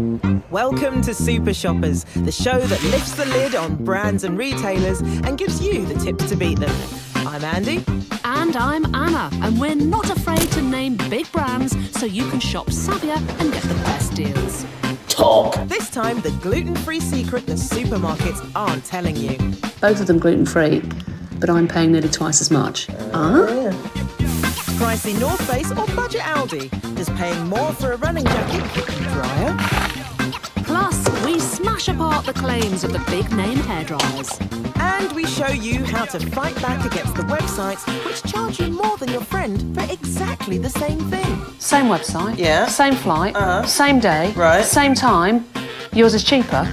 Welcome to Super Shoppers, the show that lifts the lid on brands and retailers and gives you the tips to beat them. I'm Andy. And I'm Anna, and we're not afraid to name big brands so you can shop savvier and get the best deals. Talk! This time, the gluten-free secret the supermarkets aren't telling you. Both of them gluten-free, but I'm paying nearly twice as much. Pricey North Face or budget Aldi? Does paying more for a running jacket get you drier? Plus, we smash apart the claims of the big-name hairdryers. And we show you how to fight back against the websites which charge you more than your friend for exactly the same thing. Same website, Yeah. same flight, same day, Right. same time. Yours is cheaper.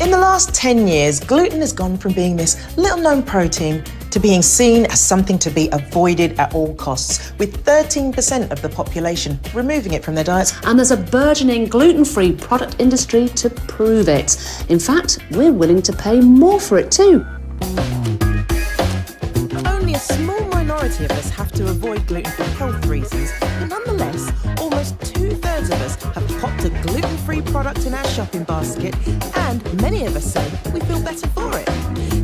In the last 10 years, gluten has gone from being this little-known protein to being seen as something to be avoided at all costs, with 13% of the population removing it from their diets. And there's a burgeoning gluten-free product industry to prove it. In fact, we're willing to pay more for it too. Only a small minority of us have to avoid gluten for health reasons, but nonetheless, almost 2/3 of us have popped a gluten-free product in our shopping basket, and many of us say we feel better for it.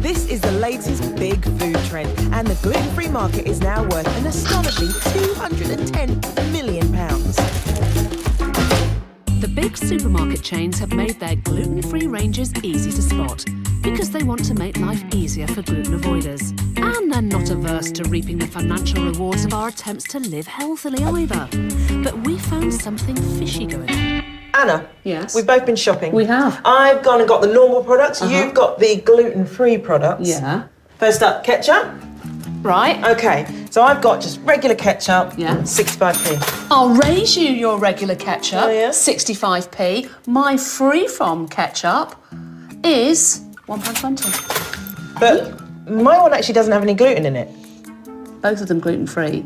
This is the latest big food trend, and the gluten-free market is now worth an astonishing £210 million. The big supermarket chains have made their gluten-free ranges easy to spot because they want to make life easier for gluten avoiders. And they're not averse to reaping the financial rewards of our attempts to live healthily either. But we found something fishy going on. Anna, Yes? we've both been shopping. We have. I've gone and got the normal products. You've got the gluten-free products. Yeah. First up, ketchup. Right. Okay, so I've got just regular ketchup, Yeah. 65p. I'll raise you your regular ketchup, Oh, yeah? 65p. My free-from ketchup is £1.20. But my one actually doesn't have any gluten in it. Both of them gluten-free,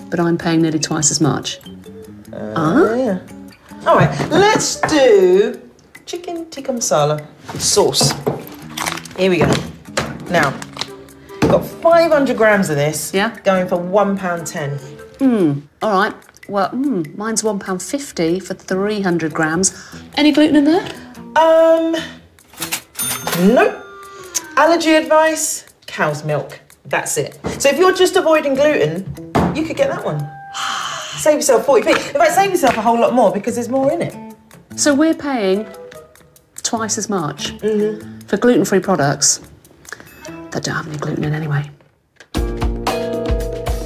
but I'm paying nearly twice as much. Yeah. All right, let's do chicken tikka masala sauce. Here we go. Now, we've got 500 grams of this. Yeah. Going for £1.10. All right. Well, mine's £1.50 for 300 grams. Any gluten in there? Nope. Allergy advice, cow's milk. That's it. So if you're just avoiding gluten, you could get that one. Save yourself 40p. In fact, save yourself a whole lot more because there's more in it. So we're paying twice as much for gluten-free products that don't have any gluten in anyway.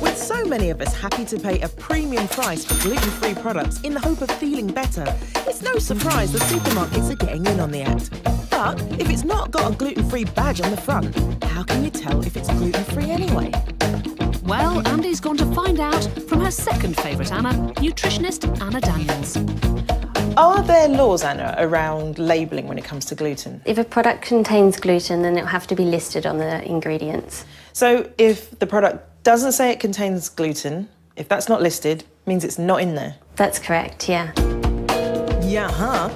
With so many of us happy to pay a premium price for gluten-free products in the hope of feeling better, it's no surprise the supermarkets are getting in on the act. But if it's not got a gluten-free badge on the front, how can you tell if it's gluten-free anyway? Well, Andy's gone to find out from her second favourite Anna, nutritionist Anna Daniels. Are there laws, Anna, around labelling when it comes to gluten? If a product contains gluten, then it'll have to be listed on the ingredients. So if the product doesn't say it contains gluten, if that's not listed, means it's not in there? That's correct, yeah. Yeah,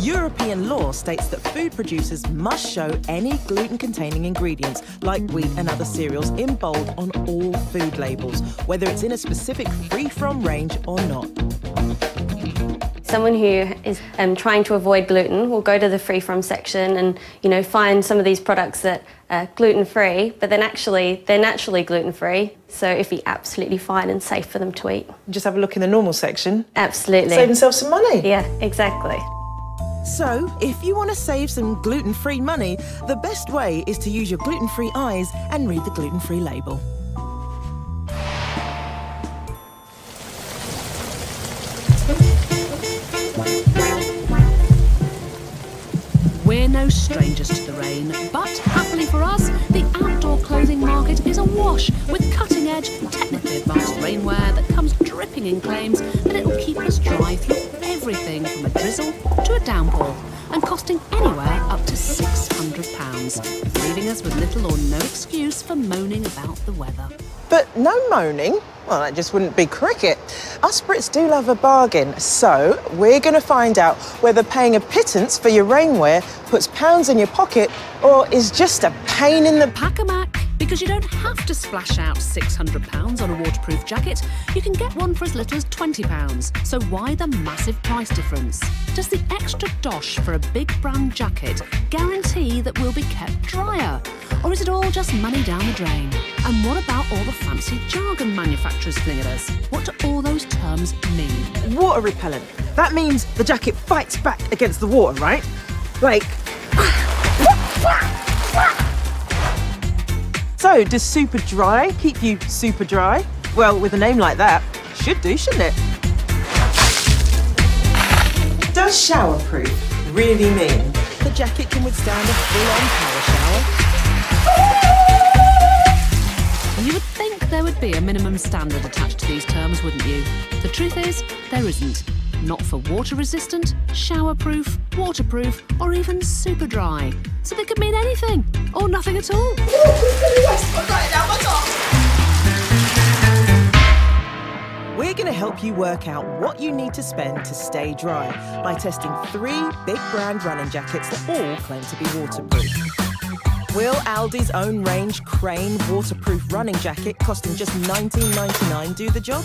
European law states that food producers must show any gluten-containing ingredients, like wheat and other cereals, in bold on all food labels, whether it's in a specific free-from range or not. Someone who is trying to avoid gluten will go to the free-from section and, find some of these products that are gluten-free, but then actually they're naturally gluten-free, so it'd be absolutely fine and safe for them to eat. Just have a look in the normal section. Absolutely. Save themselves some money. Yeah, exactly. So, if you want to save some gluten-free money, the best way is to use your gluten-free eyes and read the gluten-free label. We're no strangers to the rain, but happily for us, the outdoor clothing market is awash with cutting-edge, technically advanced rainwear that comes dripping in claims that it'll keep us dry through everything from a drizzle to a downpour. and costing anywhere up to £600, leaving us with little or no excuse for moaning about the weather. But no moaning. Well, that just wouldn't be cricket. Us Brits do love a bargain, so we're going to find out whether paying a pittance for your rainwear puts pounds in your pocket or is just a pain in the... Pack-a-mac, because you don't have to splash out £600 on a waterproof jacket. You can get one for as little as £20. So why the massive price difference? Does the extra dosh for a big brand jacket guarantee that we'll be kept drier? Or is it all just money down the drain? And what about all the fancy jargon manufacturers fling at us? What do all those terms mean? Water repellent. That means the jacket fights back against the water, right? Like... So, does super dry keep you super dry? Well, with a name like that, should do, shouldn't it? Does showerproof really mean the jacket can withstand a full-on power shower? You would think there would be a minimum standard attached to these terms, wouldn't you? The truth is, there isn't. Not for water-resistant, showerproof, waterproof, or even super dry. So they could mean anything, or nothing at all. We're going to help you work out what you need to spend to stay dry by testing 3 big brand running jackets that all claim to be waterproof. Will Aldi's own range Crane waterproof running jacket costing just $19.99 do the job?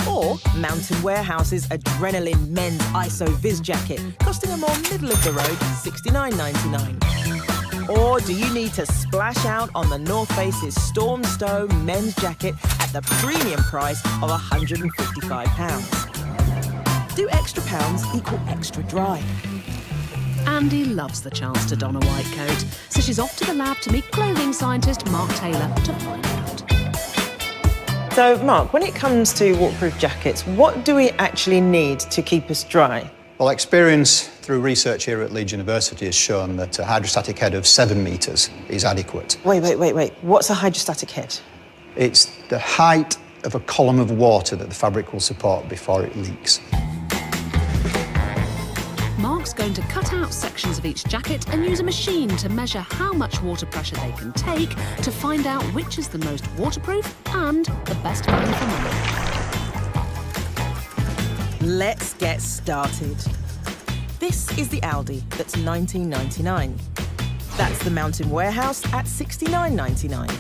Or Mountain Warehouse's Adrenaline Men's ISO Viz jacket costing a more middle-of-the-road $69.99? Or do you need to splash out on the North Face's Storm Stow men's jacket at the premium price of £155? Do extra pounds equal extra dry? Andy loves the chance to don a white coat, so she's off to the lab to meet clothing scientist Mark Taylor to find out. So, Mark, when it comes to waterproof jackets, what do we actually need to keep us dry? Well, experience through research here at Leeds University has shown that a hydrostatic head of 7 metres is adequate. Wait. What's a hydrostatic head? It's the height of a column of water that the fabric will support before it leaks. Mark's going to cut out sections of each jacket and use a machine to measure how much water pressure they can take to find out which is the most waterproof and the best value for money. Let's get started. This is the Aldi that's $19.99. That's the Mountain Warehouse at $69.99.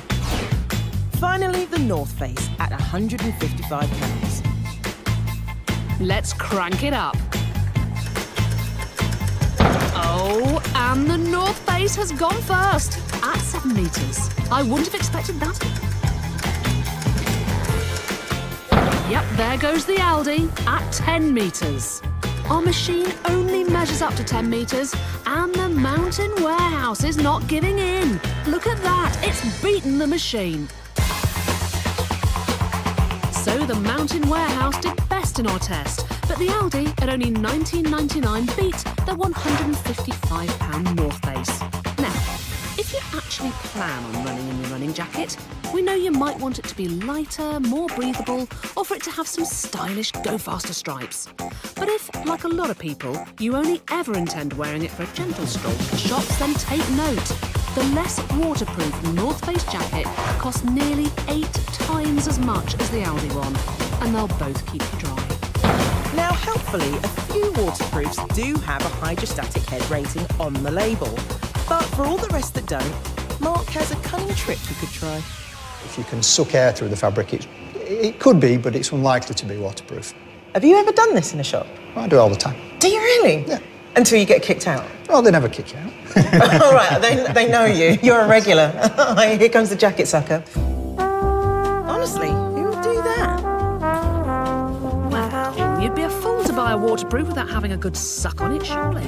Finally, the North Face at £155. Let's crank it up. Oh, and the North Face has gone first, at 7 metres. I wouldn't have expected that. Yep, there goes the Aldi, at 10 metres. Our machine only measures up to 10 metres, and the Mountain Warehouse is not giving in. Look at that, it's beaten the machine. So the Mountain Warehouse did best in our test, but the Aldi, at only $19.99, beat the £155 North Face. Now, if you actually plan on running in your running jacket, we know you might want it to be lighter, more breathable, or for it to have some stylish go-faster stripes. But if, like a lot of people, you only ever intend wearing it for a gentle stroll to the shops, then take note. The less waterproof North Face jacket costs nearly 8 times as much as the Aldi one, and they'll both keep you dry. Now, helpfully, a few waterproofs do have a hydrostatic head rating on the label. But for all the rest that don't, Mark has a cunning trick you could try. If you can suck air through the fabric, it could be, but it's unlikely to be waterproof. Have you ever done this in a shop? I do it all the time. Do you really? Yeah. Until you get kicked out? Well, they never kick you out. All right, they know you. You're a regular. Here comes the jacket sucker. Honestly, who would do that? Well, you'd be a fool to buy a waterproof without having a good suck on it, surely.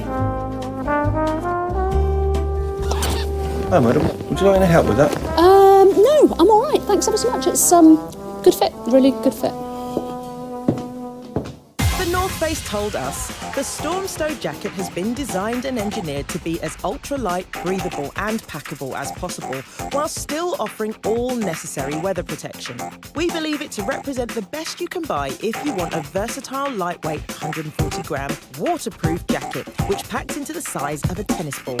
Hi, madam. Would you like any help with that? No, I'm all right. Thanks ever so much. It's good fit, really good fit. The North Space told us the Storm Stow jacket has been designed and engineered to be as ultra-light, breathable and packable as possible, while still offering all necessary weather protection. We believe it to represent the best you can buy if you want a versatile, lightweight, 140-gram, waterproof jacket, which packs into the size of a tennis ball.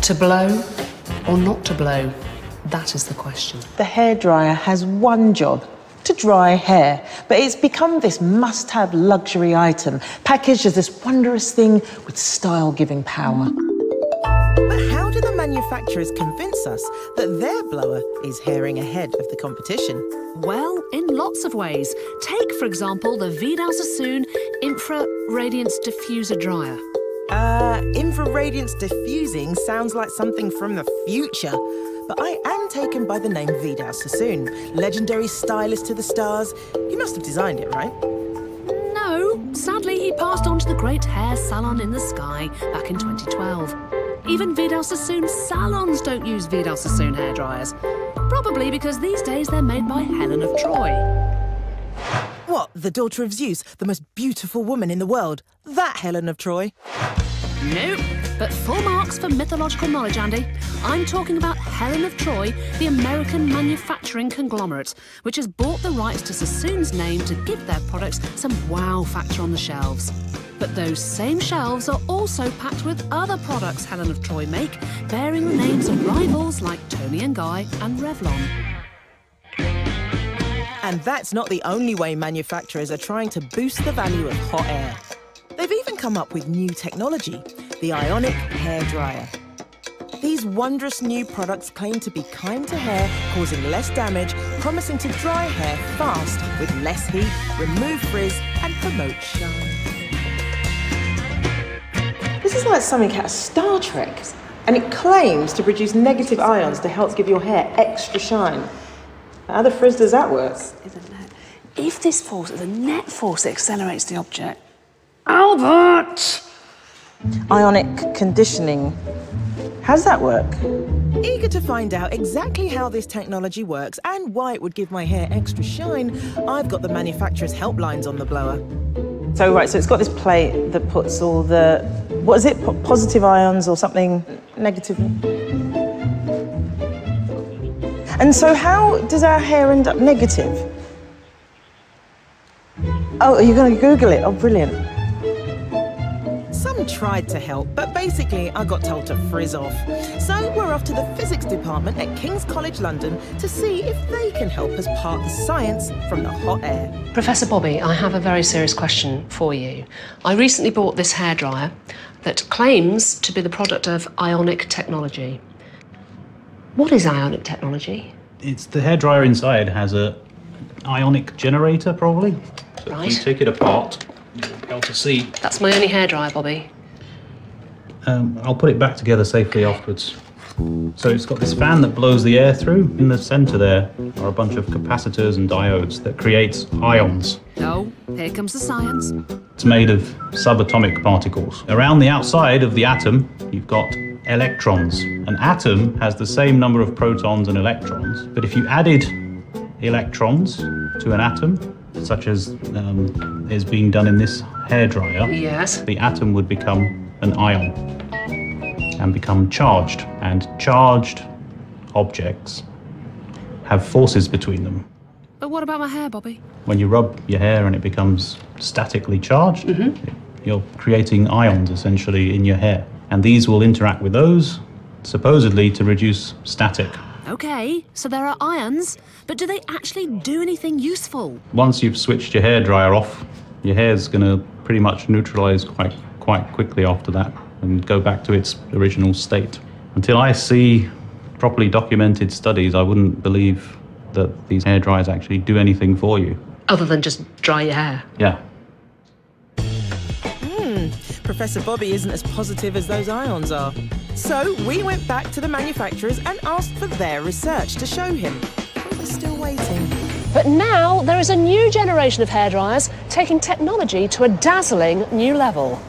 To blow or not to blow? That is the question. The hairdryer has one job, to dry hair, but it's become this must-have luxury item, packaged as this wondrous thing with style-giving power. But how do the manufacturers convince us that their blower is herring ahead of the competition? Well, in lots of ways. Take, for example, the Vidal Sassoon Infra Radiance Diffuser Dryer. Infraradiance diffusing sounds like something from the future. But I am taken by the name Vidal Sassoon, legendary stylist to the stars. He must have designed it, right? No, sadly he passed on to the great hair salon in the sky back in 2012. Even Vidal Sassoon salons don't use Vidal Sassoon hairdryers. Probably because these days they're made by Helen of Troy. What, the daughter of Zeus, the most beautiful woman in the world? That Helen of Troy? Nope, but full marks for mythological knowledge, Andy. I'm talking about Helen of Troy, the American manufacturing conglomerate, which has bought the rights to Sassoon's name to give their products some wow factor on the shelves. But those same shelves are also packed with other products Helen of Troy make, bearing the names of rivals like Toni & Guy and Revlon. And that's not the only way manufacturers are trying to boost the value of hot air. They've even come up with new technology, the ionic hairdryer. These wondrous new products claim to be kind to hair, causing less damage, promising to dry hair fast with less heat, remove frizz and promote shine. This is like something out of Star Trek, and it claims to produce negative ions to help give your hair extra shine. How the frizz does that work? If this force is a net force that accelerates the object. Albert! Ionic conditioning. How does that work? Eager to find out exactly how this technology works and why it would give my hair extra shine, I've got the manufacturer's helplines on the blower. So it's got this plate that puts all the, what is it, positive ions or something negative? And so how does our hair end up negative? Oh, are you going to Google it? Oh, brilliant. Some tried to help, but basically I got told to frizz off. So we're off to the physics department at King's College London to see if they can help us part the science from the hot air. Professor Bobby, I have a very serious question for you. I recently bought this hairdryer that claims to be the product of ionic technology. What is ionic technology? It's the hairdryer inside has a ionic generator, probably. So Right. if you take it apart, you'll be able to see. That's my only hairdryer, Bobby. I'll put it back together safely afterwards. So it's got this fan that blows the air through. In the centre there are a bunch of capacitors and diodes that create ions. Oh, here comes the science. It's made of subatomic particles. Around the outside of the atom, you've got electrons. An atom has the same number of protons and electrons, but if you added electrons to an atom, such as is being done in this hairdryer, Yes. the atom would become an ion and become charged. And charged objects have forces between them. But what about my hair, Bobby? When you rub your hair and it becomes statically charged, you're creating ions essentially in your hair. And these will interact with those, supposedly to reduce static. Okay, so there are ions, but do they actually do anything useful? Once you've switched your hairdryer off, your hair's going to pretty much neutralize quite quickly after that and go back to its original state. Until I see properly documented studies, I wouldn't believe that these hairdryers actually do anything for you. Other than just dry your hair. Yeah. Professor Bobby isn't as positive as those ions are. So we went back to the manufacturers and asked for their research to show him. But we're still waiting. But now there is a new generation of hairdryers taking technology to a dazzling new level.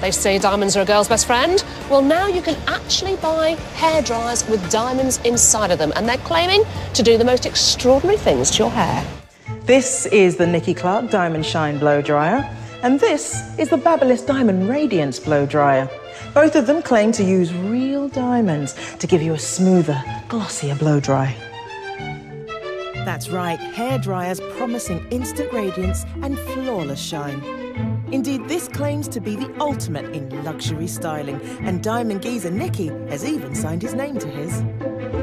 They say diamonds are a girl's best friend. Well, now you can actually buy hairdryers with diamonds inside of them, and they're claiming to do the most extraordinary things to your hair. This is the Nikki Clark Diamond Shine Blow Dryer, and this is the Babyliss Diamond Radiance Blow Dryer. Both of them claim to use real diamonds to give you a smoother, glossier blow dry. That's right, hairdryers promising instant radiance and flawless shine. Indeed, this claims to be the ultimate in luxury styling, and diamond geezer Nicky has even signed his name to his.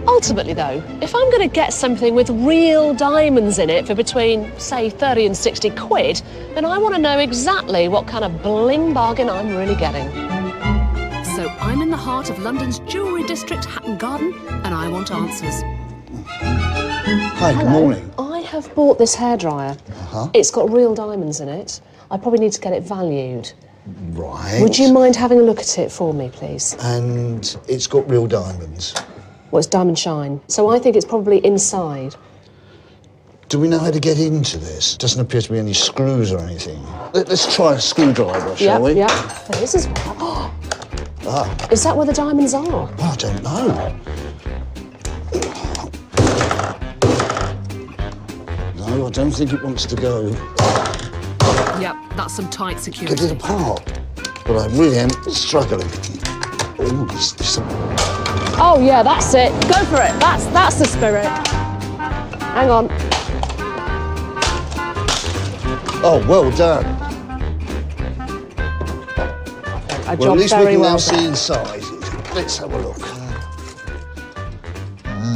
Ultimately, though, if I'm going to get something with real diamonds in it for between, say, 30 and 60 quid, then I want to know exactly what kind of bling bargain I'm really getting. So I'm in the heart of London's jewellery district, Hatton Garden, and I want answers. Hi, good morning. I have bought this hairdryer. It's got real diamonds in it. I probably need to get it valued. Right. Would you mind having a look at it for me, please? And it's got real diamonds. Well, it's diamond shine, so I think it's probably inside. Do we know how to get into this? Doesn't appear to be any screws or anything. Let's try a screwdriver, shall we? Yeah. This is... Is that where the diamonds are? Oh, I don't know. No, I don't think it wants to go. Yep, that's some tight security. Get it apart. But I really am struggling. Ooh, Oh, yeah, that's it. Go for it. That's the spirit. Hang on. Oh, well done. Well, at least we can now see inside. Let's have a look.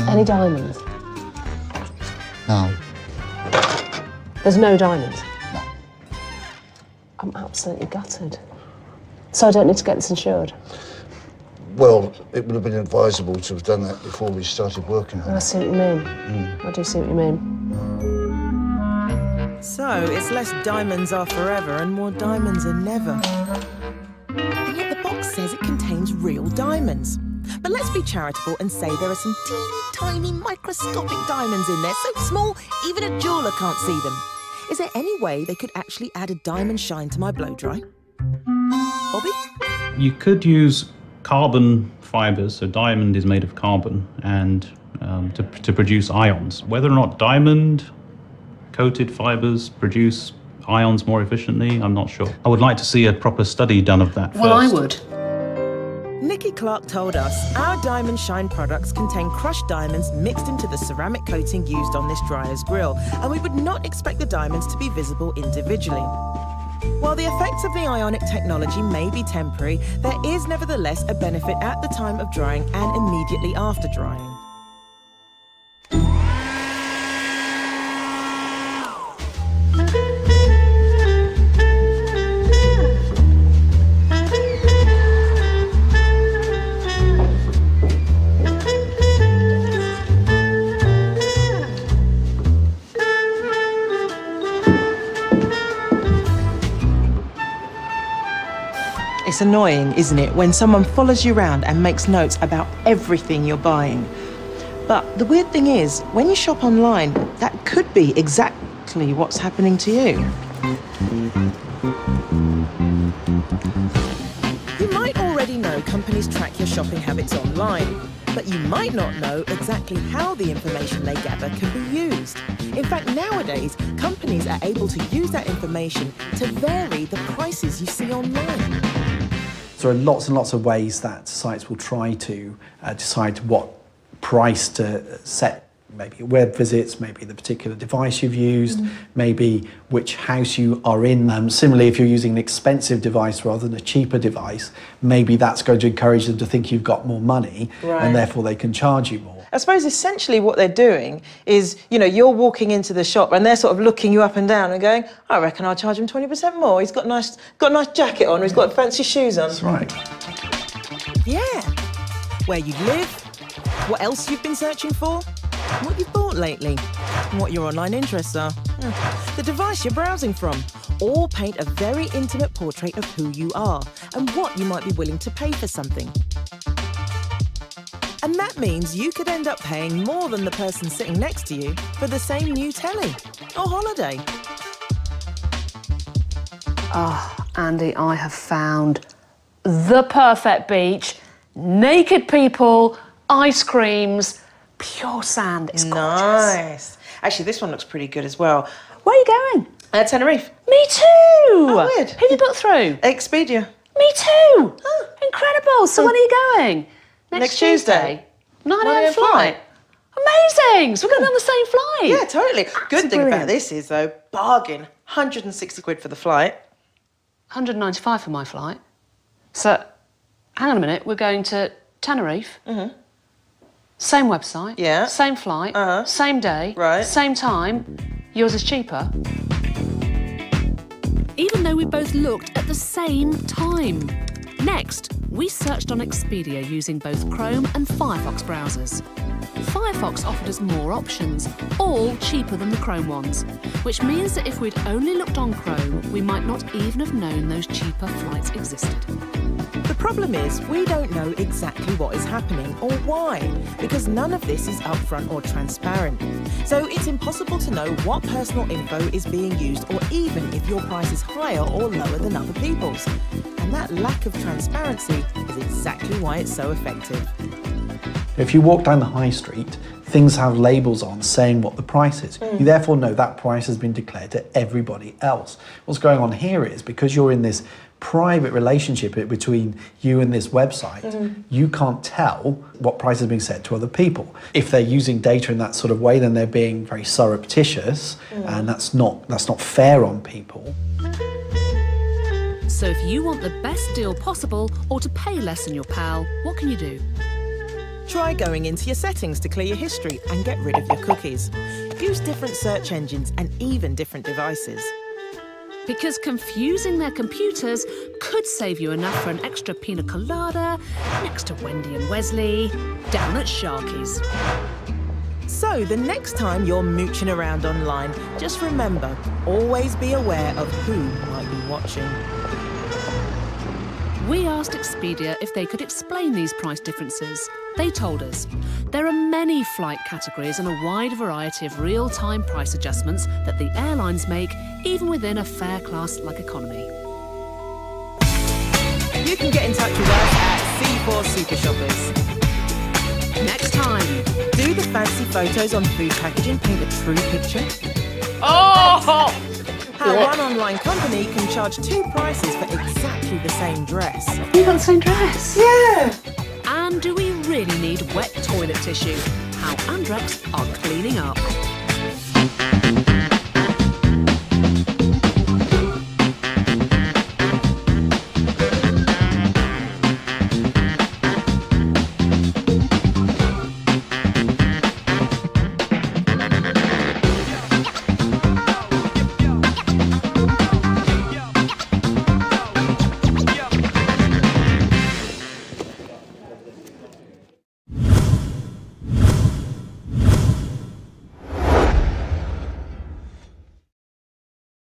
Any diamonds? No. There's no diamonds? No. I'm absolutely gutted. So I don't need to get this insured? Well, it would have been advisable to have done that before we started working on it. I see what you mean. I do see what you mean. So, it's less diamonds are forever and more diamonds are never. And yet the box says it contains real diamonds. But let's be charitable and say there are some teeny tiny microscopic diamonds in there, so small even a jeweller can't see them. Is there any way they could actually add a diamond shine to my blow dry? Bobby? You could use carbon fibres, so diamond is made of carbon, and to produce ions. Whether or not diamond-coated fibres produce ions more efficiently, I'm not sure. I would like to see a proper study done of that first. Well, I would. Nikki Clark told us our Diamond Shine products contain crushed diamonds mixed into the ceramic coating used on this dryer's grill, and we would not expect the diamonds to be visible individually. While the effects of the ionic technology may be temporary, there is nevertheless a benefit at the time of drying and immediately after drying. It's annoying, isn't it, when someone follows you around and makes notes about everything you're buying. But the weird thing is, when you shop online, that could be exactly what's happening to you. You might already know companies track your shopping habits online, but you might not know exactly how the information they gather can be used. In fact, nowadays, companies are able to use that information to vary the prices you see online. There are lots and lots of ways that sites will try to decide what price to set, maybe web visits, maybe the particular device you've used, maybe which house you are in. Similarly, if you're using an expensive device rather than a cheaper device, maybe that's going to encourage them to think you've got more money, and therefore they can charge you more. I suppose essentially what they're doing is, you know, you're walking into the shop and they're sort of looking you up and down and going, I reckon I'll charge him 20% more. He's got a nice jacket on, or he's got fancy shoes on. That's right. Yeah. Where you live, what else you've been searching for, what you've bought lately, and what your online interests are, the device you're browsing from, all paint a very intimate portrait of who you are and what you might be willing to pay for something. And that means you could end up paying more than the person sitting next to you for the same new telly or holiday. Andy, I have found the perfect beach, naked people, ice creams, pure sand. It's gorgeous. Nice. Actually, this one looks pretty good as well. Where are you going? Tenerife. Me too. Oh, weird. Who have you booked through? Expedia. Me too. Oh. Incredible. So when are you going? Next Tuesday. 9 a.m. flight. Amazing. So we're going to be on the same flight. Yeah, totally. Good thing brilliant. about this is, though, bargain. 160 quid for the flight. 195 for my flight. So, hang on a minute. We're going to Tenerife. Mm-hmm. Same website. Yeah. Same flight. Same day. Right. Same time. Yours is cheaper. Even though we both looked at the same time. Next, we searched on Expedia using both Chrome and Firefox browsers. Firefox offered us more options, all cheaper than the Chrome ones, which means that if we'd only looked on Chrome, we might not even have known those cheaper flights existed. The problem is we don't know exactly what is happening or why, because none of this is upfront or transparent. So it's impossible to know what personal info is being used or even if your price is higher or lower than other people's. And that lack of transparency is exactly why it's so effective. If you walk down the high street, things have labels on saying what the price is. You therefore know that price has been declared to everybody else. What's going on here is, because you're in this private relationship between you and this website, you can't tell what price is being set to other people. If they're using data in that sort of way, then they're being very surreptitious, and that's not fair on people. So if you want the best deal possible or to pay less than your pal, what can you do? Try going into your settings to clear your history and get rid of your cookies. Use different search engines and even different devices. Because confusing their computers could save you enough for an extra pina colada next to Wendy and Wesley down at Sharky's. So the next time you're mooching around online, just remember, always be aware of who might be watching. We asked Expedia if they could explain these price differences. They told us there are many flight categories and a wide variety of real-time price adjustments that the airlines make, even within a fare class like economy. You can get in touch with us at C4 Super Shoppers. Next time, do the fancy photos on food packaging paint a true picture? Oh! How one online company can charge two prices for exactly the same dress. You got the same dress? Yeah! And do we really need wet toilet tissue? How Andrex are cleaning up.